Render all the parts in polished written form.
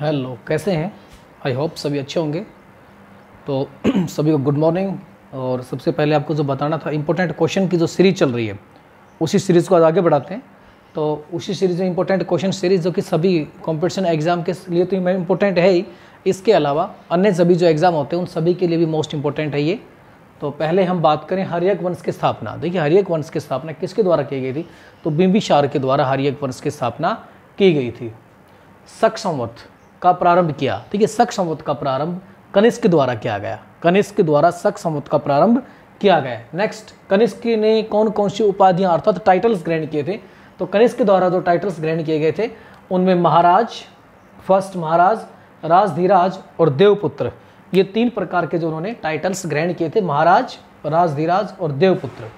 Hello, कैसे हैं? I hope सभी अच्छे होंगे। तो सभी को गुड मॉर्निंग। और सबसे पहले आपको जो बताना था, इंपॉर्टेंट क्वेश्चन की जो सीरीज़ चल रही है उसी सीरीज़ को आज आगे बढ़ाते हैं। तो उसी सीरीज़ में इंपॉर्टेंट क्वेश्चन सीरीज़ जो कि सभी कंपटीशन एग्ज़ाम के लिए तो इम्पोर्टेंट है ही, इसके अलावा अन्य सभी जो एग्ज़ाम होते हैं उन सभी के लिए भी मोस्ट इंपॉर्टेंट है ये। तो पहले हम बात करें हर्यक वंश की स्थापना। देखिए, हर्यक वंश की स्थापना किसके द्वारा की गई थी? तो बिंबिसार के द्वारा हर्यक वंश की स्थापना की गई थी। शक संवत का प्रारंभ किया। ठीक है, शक संवत का प्रारंभ कनिष्क द्वारा किया गया। कनिष्क द्वारा शक संवत का प्रारंभ किया गया। नेक्स्ट, कनिष्क ने कौन कौन सी उपाधियां अर्थात टाइटल्स ग्रहण किए थे? तो कनिष्क द्वारा जो टाइटल्स ग्रहण किए गए थे उनमें महाराज, फर्स्ट महाराज, राजधीराज और देवपुत्र, ये 3 प्रकार के जो उन्होंने टाइटल्स ग्रहण किए थे, महाराज, राजधीराज और देवपुत्र।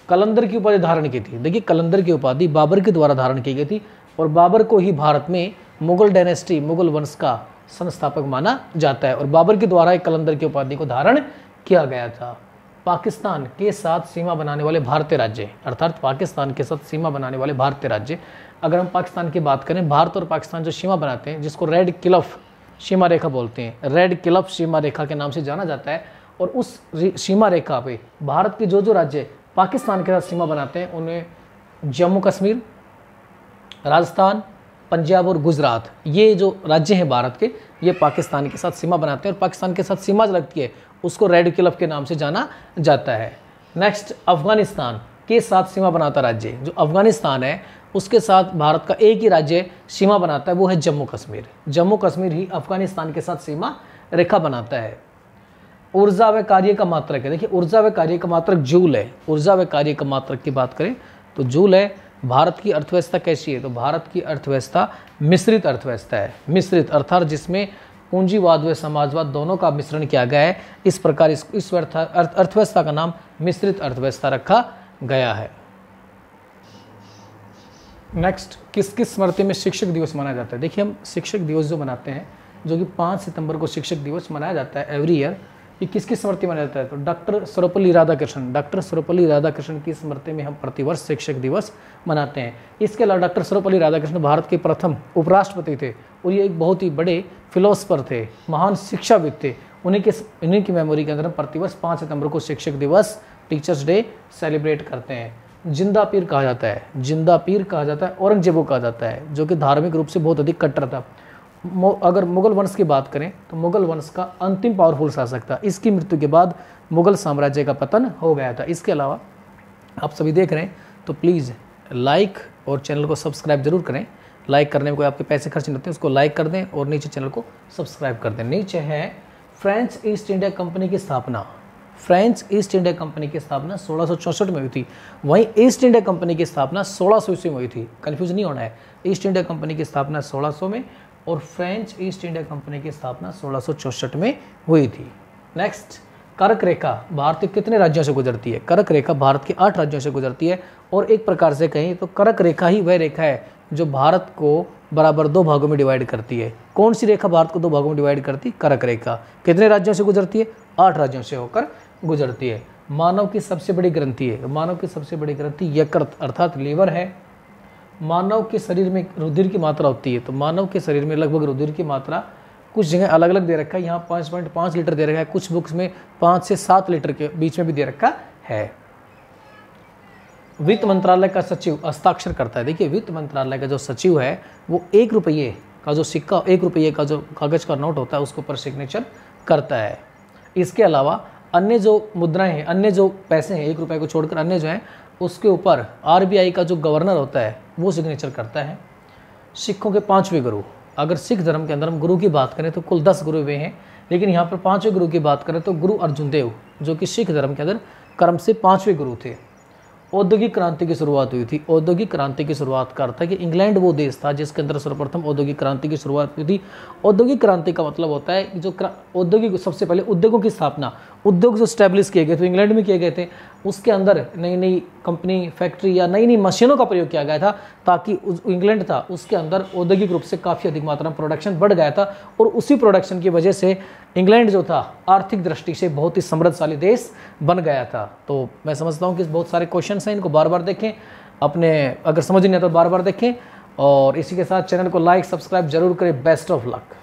कलंदर की उपाधि धारण की थी। देखिए, कलंदर की उपाधि बाबर के द्वारा धारण की गई थी और बाबर को ही भारत में मुगल डायनेस्टी, मुगल वंश का संस्थापक माना जाता है और बाबर के द्वारा एक कलंदर की उपाधि को धारण किया गया था। पाकिस्तान के साथ सीमा बनाने वाले भारतीय राज्य, अर्थात पाकिस्तान के साथ सीमा बनाने वाले भारतीय राज्य, अगर हम पाकिस्तान की बात करें, भारत और पाकिस्तान जो सीमा बनाते हैं जिसको रेड क्लिफ सीमा रेखा बोलते हैं, रेड क्लिफ सीमा रेखा के नाम से जाना जाता है। और उस सीमा रेखा पे भारत के जो राज्य पाकिस्तान के साथ सीमा बनाते हैं उनमें जम्मू कश्मीर, राजस्थान, पंजाब और गुजरात, ये जो राज्य हैं भारत के, ये पाकिस्तान के साथ सीमा बनाते हैं और पाकिस्तान के साथ सीमा लगती है उसको रेड क्लिफ के नाम से जाना जाता है। नेक्स्ट, अफगानिस्तान के साथ सीमा बनाता राज्य, जो अफगानिस्तान है उसके साथ भारत का एक ही राज्य सीमा बनाता है, वो है जम्मू कश्मीर। जम्मू कश्मीर ही अफगानिस्तान के साथ सीमा रेखा बनाता है। ऊर्जा व कार्य का मात्रक है। देखिए, ऊर्जा व कार्य का मात्रक जूल है। ऊर्जा व कार्य का मात्रक की बात करें तो जूल है। भारत की अर्थव्यवस्था कैसी है? तो भारत की अर्थव्यवस्था मिश्रित अर्थव्यवस्था है। मिश्रित अर्थात जिसमें पूंजीवाद व समाजवाद दोनों का मिश्रण किया गया है। इस प्रकार इस अर्थव्यवस्था का नाम मिश्रित अर्थव्यवस्था रखा गया है। नेक्स्ट, किस किस स्मृति में शिक्षक दिवस मनाया जाता है? देखिए, हम शिक्षक दिवस जो मनाते हैं, जो कि 5 सितंबर को शिक्षक दिवस मनाया जाता है एवरी ईयर, ये किसकी स्मृति मनाया जाता है? तो डॉक्टर सर्वपल्ली राधाकृष्णन की स्मृति में हम प्रतिवर्ष शिक्षक दिवस मनाते हैं। इसके अलावा डॉक्टर सर्वपल्ली राधाकृष्णन भारत के प्रथम उपराष्ट्रपति थे और ये एक बहुत ही बड़े फिलोसफर थे, महान शिक्षाविद थे। उन्हीं की मेमोरी के अंदर हम प्रतिवर्ष 5 सितंबर को शिक्षक दिवस, टीचर्स डे सेलिब्रेट करते हैं। जिंदा पीर कहा जाता है, जिंदा पीर कहा जाता है, औरंगजेब को कहा जाता है, जो कि धार्मिक रूप से बहुत अधिक कट्टर था। अगर मुगल वंश की बात करें तो मुगल वंश का अंतिम पावरफुल शासक था। इसकी मृत्यु के बाद मुगल साम्राज्य का पतन हो गया था। इसके अलावा आप सभी देख रहे हैं तो प्लीज़ लाइक और चैनल को सब्सक्राइब जरूर करें। लाइक करने में कोई आपके पैसे खर्च नहीं होते, उसको लाइक कर दें और नीचे चैनल को सब्सक्राइब कर दें। नीचे है फ्रेंच ईस्ट इंडिया कंपनी की स्थापना। फ्रेंच ईस्ट इंडिया कंपनी की स्थापना 1664 में हुई थी। वहीं ईस्ट इंडिया कंपनी की स्थापना 1600 ईस्वी में हुई थी। कन्फ्यूज नहीं होना है, ईस्ट इंडिया कंपनी की स्थापना 1600 में और फ्रेंच ईस्ट इंडिया कंपनी की स्थापना 1664 में हुई थी। नेक्स्ट, कर्क रेखा भारत के कितने राज्यों से गुजरती है? कर्क रेखा भारत के 8 राज्यों से गुजरती है और एक प्रकार से कहें तो कर्क रेखा ही वह रेखा है जो भारत को बराबर 2 भागों में डिवाइड करती है। कौन सी रेखा भारत को 2 भागों में डिवाइड करती है? कर्क रेखा। कितने राज्यों से गुजरती है? 8 राज्यों से होकर गुजरती है। मानव की सबसे बड़ी ग्रंथि है, मानव की सबसे बड़ी ग्रंथि यकृत अर्थात लीवर है। मानव के शरीर में रुधिर की मात्रा होती है, तो मानव के शरीर में लगभग रुधिर की मात्रा कुछ जगह अलग अलग दे रखा है। यहाँ 5.5 लीटर दे रखा है, कुछ बुक्स में 5 से 7 लीटर के बीच में भी दे रखा है। वित्त मंत्रालय का सचिव हस्ताक्षर करता है। देखिए, वित्त मंत्रालय का जो सचिव है वो 1 रुपये का जो सिक्का, 1 रुपये का जो कागज का नोट होता है उसके ऊपर सिग्नेचर करता है। इसके अलावा अन्य जो मुद्राएं हैं, अन्य जो पैसे हैं, 1 रुपये को छोड़कर अन्य जो हैं उसके ऊपर आरबीआई का जो गवर्नर होता है वो सिग्नेचर करता है। सिखों के 5वें गुरु, अगर सिख धर्म के अंदर हम गुरु की बात करें तो कुल 10 गुरु हुए हैं, लेकिन यहाँ पर 5वें गुरु की बात करें तो गुरु अर्जुन देव, जो कि सिख धर्म के अंदर क्रम से 5वें गुरु थे। औद्योगिक क्रांति की शुरुआत हुई थी। औद्योगिक क्रांति की शुरुआत का अर्थ है कि इंग्लैंड वो देश था जिसके अंदर सर्वप्रथम औद्योगिक क्रांति की शुरुआत हुई थी। औद्योगिक क्रांति का मतलब होता है कि जो औद्योगिक, सबसे पहले उद्योगों की स्थापना, उद्योग जो स्टैब्लिश किए गए थे इंग्लैंड में किए गए थे, उसके अंदर नई नई कंपनी, फैक्ट्री या नई नई मशीनों का प्रयोग किया गया था ताकि इंग्लैंड था उसके अंदर औद्योगिक रूप से काफ़ी अधिक मात्रा में प्रोडक्शन बढ़ गया था और उसी प्रोडक्शन की वजह से इंग्लैंड जो था आर्थिक दृष्टि से बहुत ही समृद्धशाली देश बन गया था। तो मैं समझता हूँ कि बहुत सारे क्वेश्चन हैं, इनको बार बार देखें, अपने अगर समझ नहीं आता तो बार बार देखें और इसी के साथ चैनल को लाइक सब्सक्राइब जरूर करें। Best of luck.